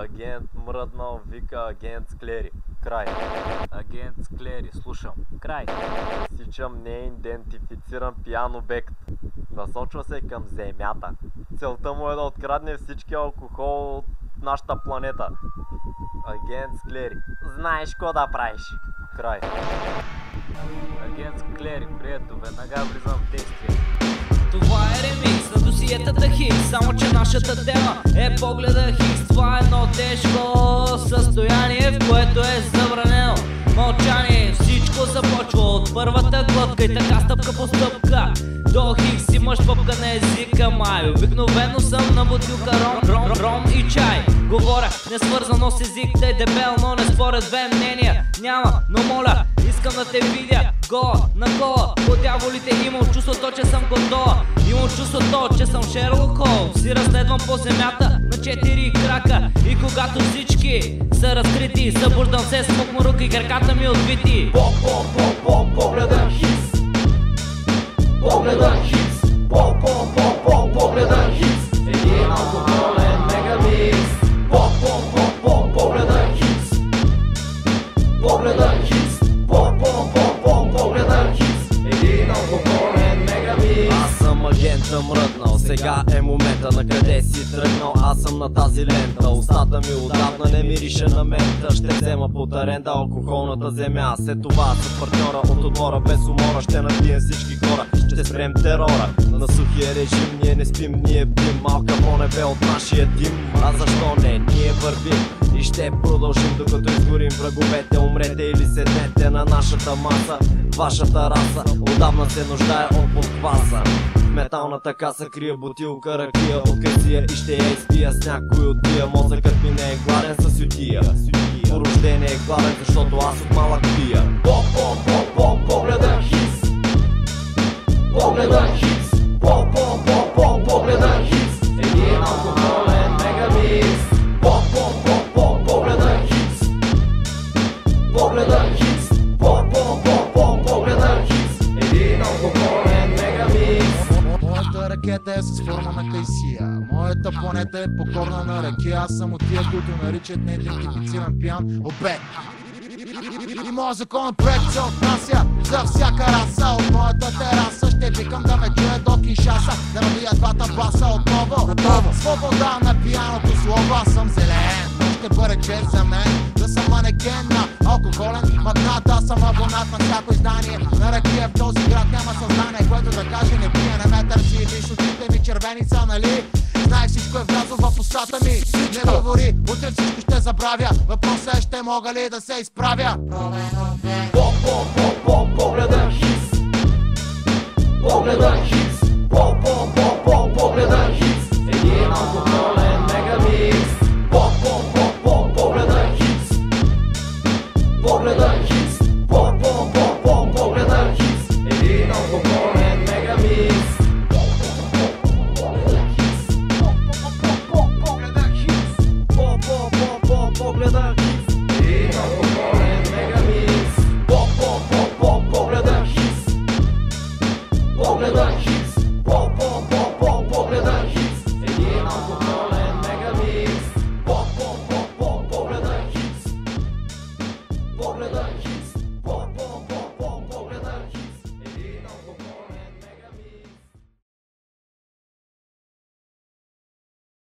Агент мръднал вика агент Склери. Край. Агент Склери, слушам. Край. Засичам неидентифициран пиян обект. Насочва се към земята. Целта му е да открадне всички алкохол от нашата планета. Агент Склери, знаеш какво да правиш. Край. Агент Склери, прието, веднага влизам в действие. Това е ремикс на досиетата хит, само че нашата тема е погледа хикс. Това е едно тежко състояние, в което е забранено мълчание. Всичко започва от първата глътка и така стъпка по стъпка до хикс. Имаш пъпка на езика май. Обикновено съм на бутилка ром и чай. Говоря несвързано с език, тъй дебел, но не според две мнения няма, но моля, искам да те видя гола на кола. По дяволите имам чувството, че съм готова. Имам чувството, че съм Шерлок Холмс. Си разследвам по земята на 4 крака. И когато всички са разкрити, събуждам се с мокмурук и краката ми отбити. Погледа хикс. Погледа хикс. Погледа хикс. Един алкохолен мегамикс. Погледа хикс. Погледа хикс. Погледа хикс. Един алкохолен мегамикс. Аз съм агента мръднал, сега е момента. На къде си тръгнал, аз съм на тази лента. Устата ми отдавна не мирише на мента. Ще взема под аренда алкохолната земя. След това с партньора от отбора без умора ще набием всички хора. Ще спрем терора на сухия режим. Ние не спим, ние бдим. Малка по-небе от нашия дим. А защо не? Ние вървим и ще продължим докато изгорим враговете. Умрете или седнете на нашата маса. Вашата раса отдавна се нуждае от подкваса. В металната каса крия бутилка ракия от касия и ще я изпия с някой от тия. Мозъкът ми не е гладен с ютия. По рождение е гладен, защото аз от малък пия. Погледа хикс. Погледа хикс. Погледа хикс. Един алкохолен мегамикс. Погледа хикс. Погледа хикс. Погледа хикс. Един алкохолен мегамикс. Моята ракета е с форма на кайсия. Моята планета е покорна на ракия. Аз съм от тия, които наричат неидентифициран пиян обект. И моят законопроект се отнася за всяка раса. От моята тераса ще викам да ме чуе до Киншаса. Да набия двата баса отново. Свобода на пияното слово. Аз съм зелен, но ще бъде чест за мен да съм манекен на алкохолен магнат. Аз съм абонат на всяко издание на ракия. В този град няма съзнание, което да каже не пия, не ме търси. Виж очите ми червени са, нали? Знаеш, всичко е влязло в устата ми. Не говори, утре всичко ще забравя. Въпросът е, ще мога ли да се изправя? Погледа хикс. Погледа хикс. Погледа хикс. Един алкохолен мегамикс. Погледа хикс. Погледа хикс. Погледа хикс. Един алкохолен мегамикс. Погледа хикс. Погледа хикс. Един алкохолен мегамикс. Погледа хикс. Погледа хикс. Погледа хикс. Един алкохолен